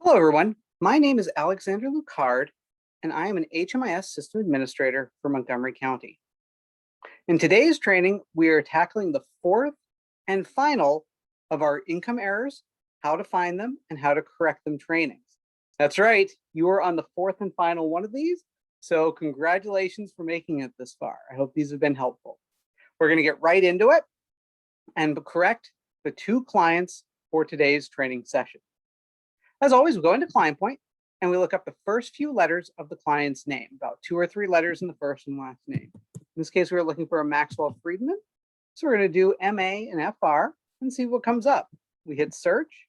Hello, everyone. My name is Alexander Lucard, and I am an HMIS system administrator for Montgomery County. In today's training, we are tackling the fourth and final of our income errors, how to find them, and how to correct them trainings. That's right, you are on the fourth and final one of these, so congratulations for making it this far. I hope these have been helpful. We're going to get right into it and correct the two clients for today's training session. As always, we go into Client Point and we look up the first few letters of the client's name, about 2 or 3 letters in the first and last name. In this case, we're looking for a Maxwell Friedman. So we're going to do MA and FR and see what comes up. We hit search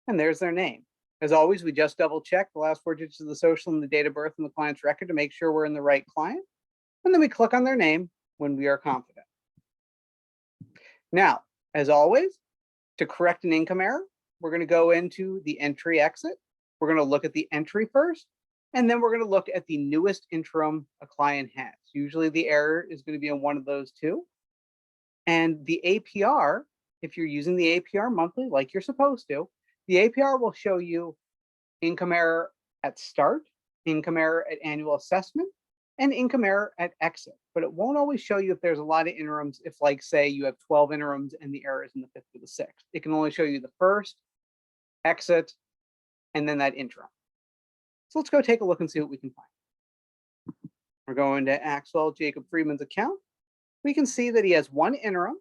and there's their name. As always, we just double check the last 4 digits of the social and the date of birth in the client's record to make sure we're in the right client. And then we click on their name when we are confident. Now, as always, to correct an income error, we're going to go into the entry exit. We're going to look at the entry first, and then we're going to look at the newest interim a client has. Usually the error is going to be in one of those two. And the APR, if you're using the APR monthly like you're supposed to, the APR will show you income error at start, income error at annual assessment, and income error at exit. But it won't always show you if there's a lot of interims, if like say you have 12 interims and the error is in the 5th or the 6th. It can only show you the first, exit, and then that interim. So let's go take a look and see what we can find. We're going to Axwell Jacob Friedman's account. We can see that he has 1 interim.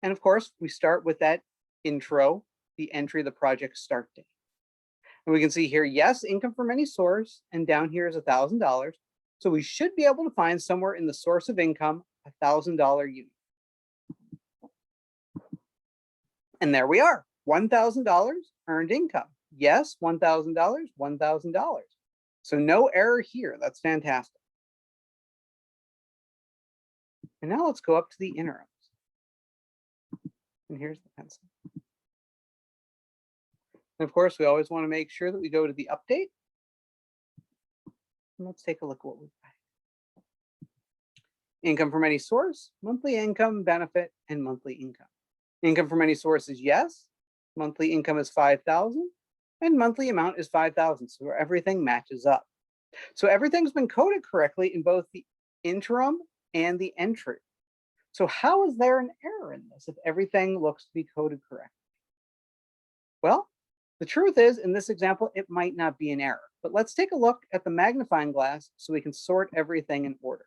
And of course, we start with that intro, the entry of the project start date. And we can see here, yes, income from any source, and down here is $1,000. So we should be able to find somewhere in the source of income, $1,000 unit. And there we are, $1,000 earned income. Yes, $1,000, $1,000. So no error here. That's fantastic. And now let's go up to the interims. And here's the pencil. And of course, we always want to make sure that we go to the update. And let's take a look at what we've got. Income from any source, monthly income, benefit, and monthly income. Income from any source is yes. Monthly income is $5,000. And monthly amount is $5,000. So everything matches up. So everything's been coded correctly in both the interim and the entry. So how is there an error in this if everything looks to be coded correctly? Well, the truth is, in this example, it might not be an error. But let's take a look at the magnifying glass so we can sort everything in order.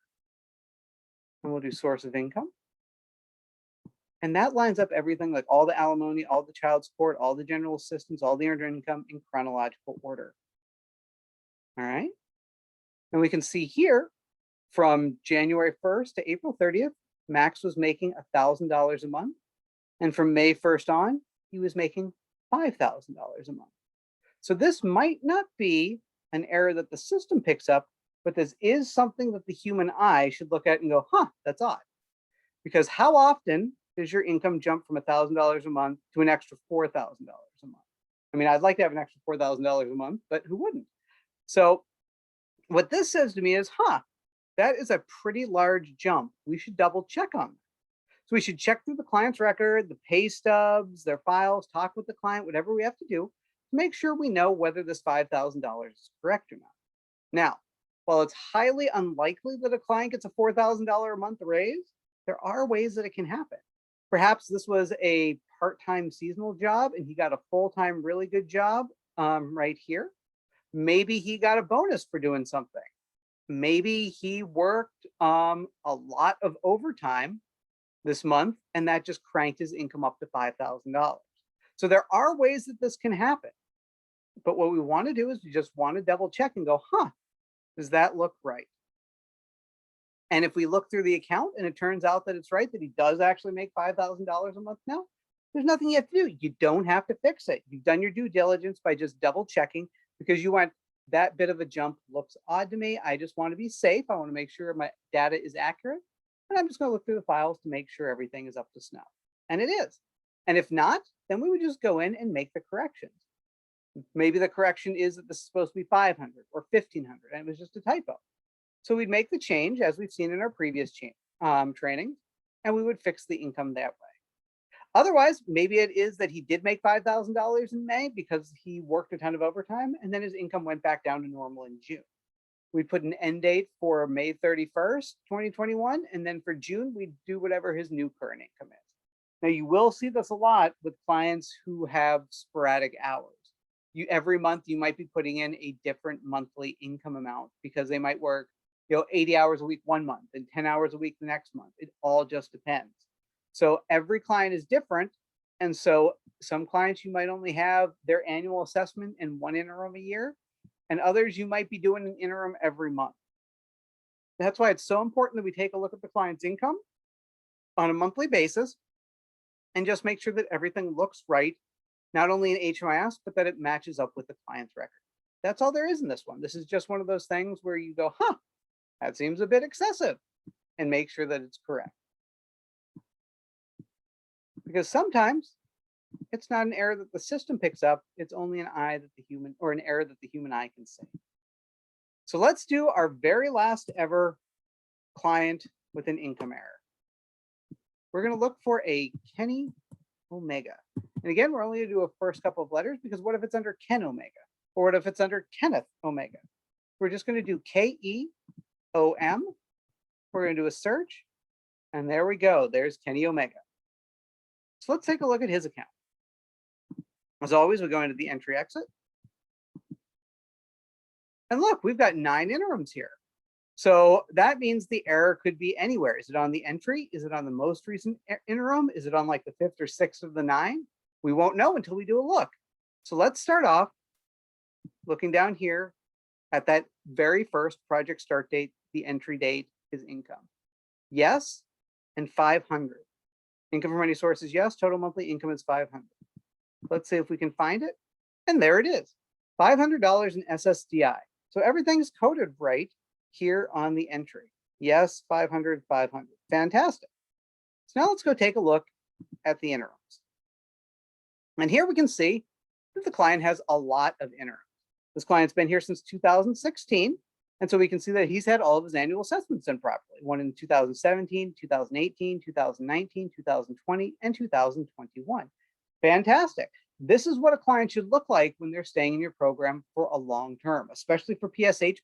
And we'll do source of income. And that lines up everything, like all the alimony, all the child support, all the general assistance, all the earned income in chronological order. All right. And we can see here from January 1st to April 30th, Max was making $1,000 a month. And from May 1st on, he was making $5,000 a month. So this might not be an error that the system picks up, but this is something that the human eye should look at and go, huh, that's odd. Because how often does your income jump from $1,000 a month to an extra $4,000 a month? I mean, I'd like to have an extra $4,000 a month, but who wouldn't? So what this says to me is, huh, that is a pretty large jump. We should double check on that. So we should check through the client's record, the pay stubs, their files, talk with the client, whatever we have to do to make sure we know whether this $5,000 is correct or not. Now, while it's highly unlikely that a client gets a $4,000 a month raise, there are ways that it can happen. Perhaps this was a part-time seasonal job and he got a full-time really good job right here. Maybe he got a bonus for doing something. Maybe he worked a lot of overtime this month and that just cranked his income up to $5,000. So there are ways that this can happen. But what we want to do is we just want to double check and go, huh, does that look right? And if we look through the account and it turns out that it's right, that he does actually make $5,000 a month now, there's nothing you have to do. You don't have to fix it. You've done your due diligence by just double checking because you went, that bit of a jump looks odd to me. I just want to be safe. I want to make sure my data is accurate. And I'm just going to look through the files to make sure everything is up to snuff. And it is. And if not, then we would just go in and make the corrections. Maybe the correction is that this is supposed to be 500 or 1,500 and it was just a typo. So we'd make the change as we've seen in our previous training, and we would fix the income that way. Otherwise, maybe it is that he did make $5,000 in May because he worked a ton of overtime and then his income went back down to normal in June. We put an end date for May 31st, 2021. And then for June, we do whatever his new current income is. Now you will see this a lot with clients who have sporadic hours. Every month you might be putting in a different monthly income amount because they might work 80 hours a week one month and 10 hours a week the next month. It all just depends. So every client is different. And so some clients you might only have their annual assessment and one interim a year, and others you might be doing an interim every month. That's why it's so important that we take a look at the client's income on a monthly basis and just make sure that everything looks right, not only in HMIS, but that it matches up with the client's record. That's all there is in this one. This is just one of those things where you go, that seems a bit excessive, and make sure that it's correct. Because sometimes it's not an error that the system picks up, it's only an error that the human eye can see. So let's do our very last ever client with an income error. We're going to look for a Kenny Omega. And again, we're only going to do a first couple of letters because what if it's under Ken Omega? Or what if it's under Kenneth Omega? We're just going to do KEOM. We're going to do a search. And there we go. There's Kenny Omega. So let's take a look at his account. As always, we go into the entry exit. And look, we've got 9 interims here. So that means the error could be anywhere. Is it on the entry? Is it on the most recent interim? Is it on like the 5th or 6th of the 9? We won't know until we do a look. So let's start off looking down here at that very first project start date, the entry date, his income. Yes, and 500. Income from any source is yes, total monthly income is 500. Let's see if we can find it. And there it is, $500 in SSDI. So everything's coded right here on the entry. Yes, 500, 500. Fantastic. So now let's go take a look at the interims. And here we can see that the client has a lot of interims. This client's been here since 2016. And so we can see that he's had all of his annual assessments done properly. One in 2017, 2018, 2019, 2020, and 2021. Fantastic. This is what a client should look like when they're staying in your program for a long term, especially for PSH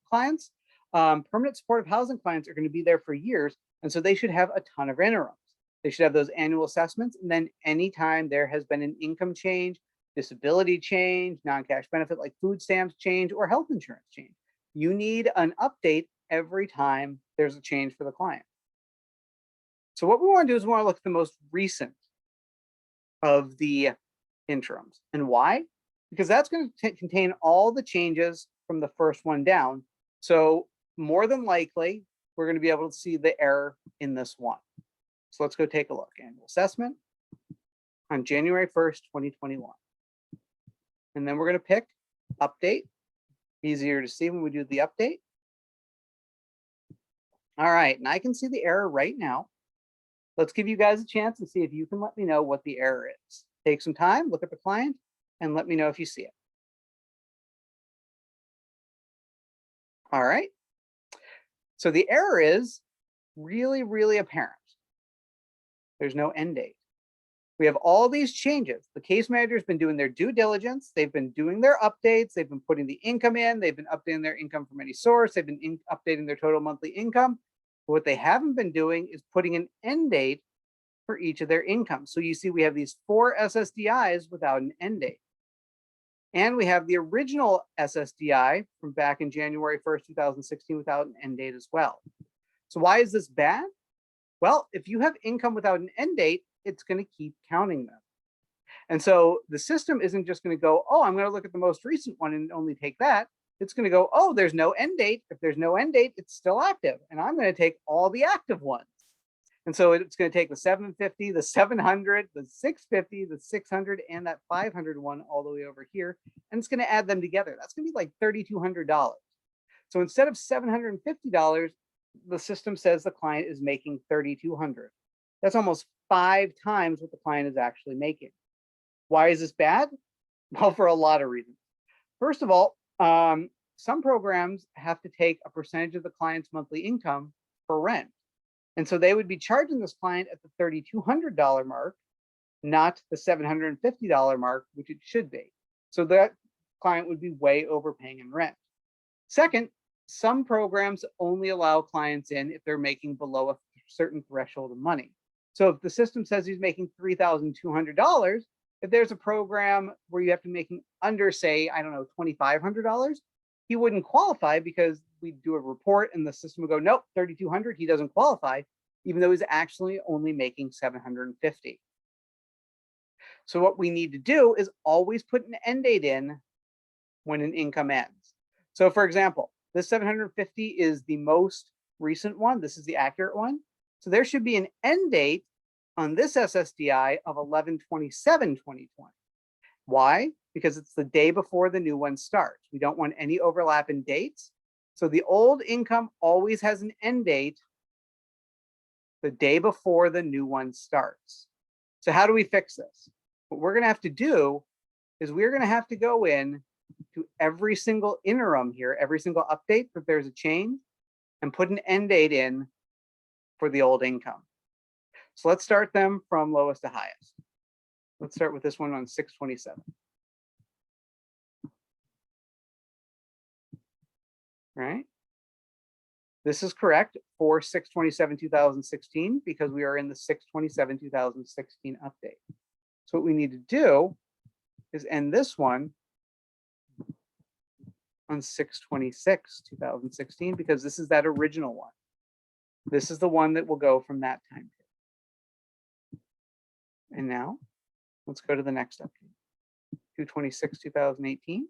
clients. Permanent supportive housing clients are going to be there for years. And so they should have a ton of interims. They should have those annual assessments. And then anytime there has been an income change, disability change, non-cash benefit like food stamps change, or health insurance change, you need an update every time there's a change for the client. So what we want to do is we want to look at the most recent of the interims. And why? Because that's going to contain all the changes from the first one down. So more than likely, we're going to be able to see the error in this one. So let's go take a look. Annual assessment on January 1st, 2021. And then we're going to pick update. Easier to see when we do the update. All right, and I can see the error right now. Let's give you guys a chance and see if you can let me know what the error is. Take some time, look at the client, and let me know if you see it. All right. So the error is really, really apparent. There's no end date. We have all these changes. The case manager's been doing their due diligence. They've been doing their updates. They've been putting the income in. They've been updating their income from any source. They've been updating their total monthly income. But what they haven't been doing is putting an end date for each of their incomes. So you see we have these 4 SSDIs without an end date. And we have the original SSDI from back in January 1st, 2016 without an end date as well. So why is this bad? Well, if you have income without an end date, it's going to keep counting them. And so the system isn't just going to go, oh, I'm going to look at the most recent one and only take that. It's going to go, oh, there's no end date. If there's no end date, it's still active. And I'm going to take all the active ones. And so it's going to take the 750, the 700, the 650, the 600, and that 500 one all the way over here. And it's going to add them together. That's going to be like $3,200. So instead of $750, the system says the client is making $3,200. That's almost 5 times what the client is actually making. Why is this bad? Well, for a lot of reasons. First of all, some programs have to take a percentage of the client's monthly income for rent. And so they would be charging this client at the $3,200 mark, not the $750 mark, which it should be. So that client would be way overpaying in rent. Second, some programs only allow clients in if they're making below a certain threshold of money. So if the system says he's making $3,200, if there's a program where you have to make under, say, I don't know, $2,500, he wouldn't qualify because we do a report and the system would go, nope, 3,200, he doesn't qualify, even though he's actually only making 750. So what we need to do is always put an end date in when an income ends. So for example, this 750 is the most recent one. This is the accurate one. So there should be an end date on this SSDI of 11/27/2020. Why? Because it's the day before the new one starts. We don't want any overlap in dates. So the old income always has an end date the day before the new one starts. So how do we fix this? What we're going to have to do is we're going to have to go in to every single interim here, every single update that there's a change, and put an end date in for the old income. So let's start them from lowest to highest. Let's start with this one on 6/27. Right? This is correct for 6/27/2016 because we are in the 6/27/2016 update. So what we need to do is end this one on 6/26/2016 because this is that original one. This is the one that will go from that time period. And now let's go to the next update. 2/26/2018.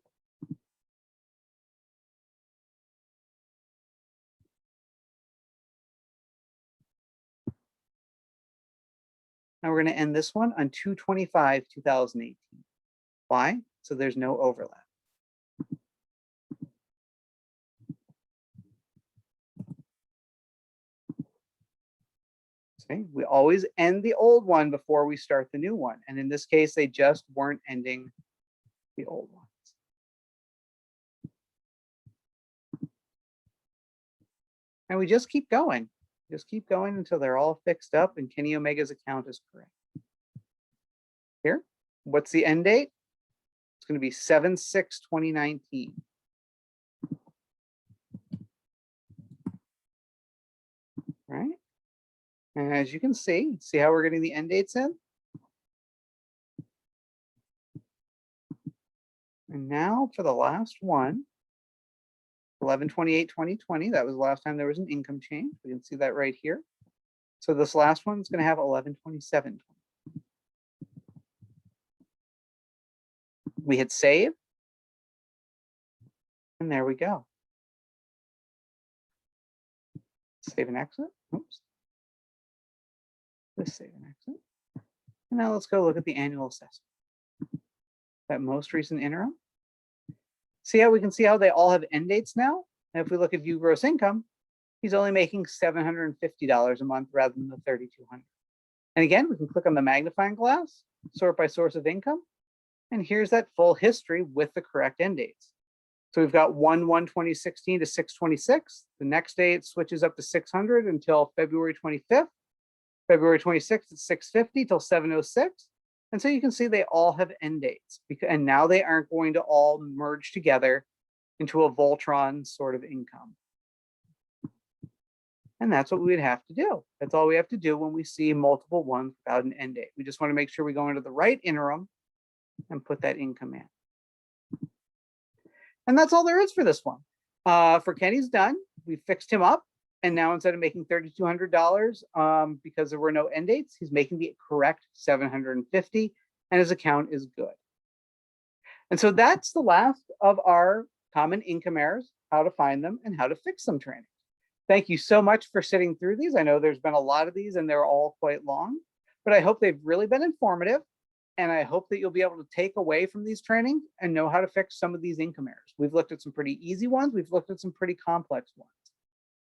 Now we're going to end this one on 2/25/2018. Why? So there's no overlap. See, we always end the old one before we start the new one. And in this case, they just weren't ending the old ones. And we just keep going. Just keep going until they're all fixed up and Kenny Omega's account is correct. Here, what's the end date? It's going to be 7/6/2019. Right? And as you can see how we're getting the end dates in? And now for the last one, 11/28/2020, that was the last time there was an income change. We can see that right here. So this last one is going to have 11/27/20. We hit save. And there we go. Save and exit. Oops. Let's save and exit. And now let's go look at the annual assessment. That most recent interim. See how we can see how they all have end dates now? And if we look at view gross income, he's only making $750 a month rather than the $3,200. And again, we can click on the magnifying glass, sort by source of income, and here's that full history with the correct end dates. So we've got 1/1/2016 to 6/26. The next day it switches up to 600 until February 25th. February 26th at 650 till 706. And so you can see they all have end dates, and now they aren't going to all merge together into a Voltron sort of income. And that's what we would have to do. That's all we have to do when we see multiple ones without an end date. We just want to make sure we go into the right interim and put that income in. And that's all there is for this one. For Kenny's done. We fixed him up. And now instead of making $3,200 because there were no end dates, he's making the correct $750 and his account is good. And so that's the last of our common income errors, how to find them and how to fix them training. Thank you so much for sitting through these. I know there's been a lot of these and they're all quite long, but I hope they've really been informative. And I hope that you'll be able to take away from these trainings and know how to fix some of these income errors. We've looked at some pretty easy ones. We've looked at some pretty complex ones.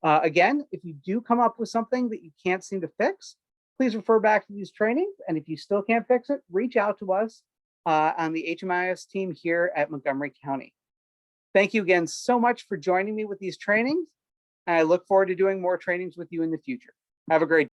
Again, if you do come up with something that you can't seem to fix, please refer back to these trainings. And if you still can't fix it, reach out to us on the HMIS team here at Montgomery County. Thank you again so much for joining me with these trainings. And I look forward to doing more trainings with you in the future. Have a great day.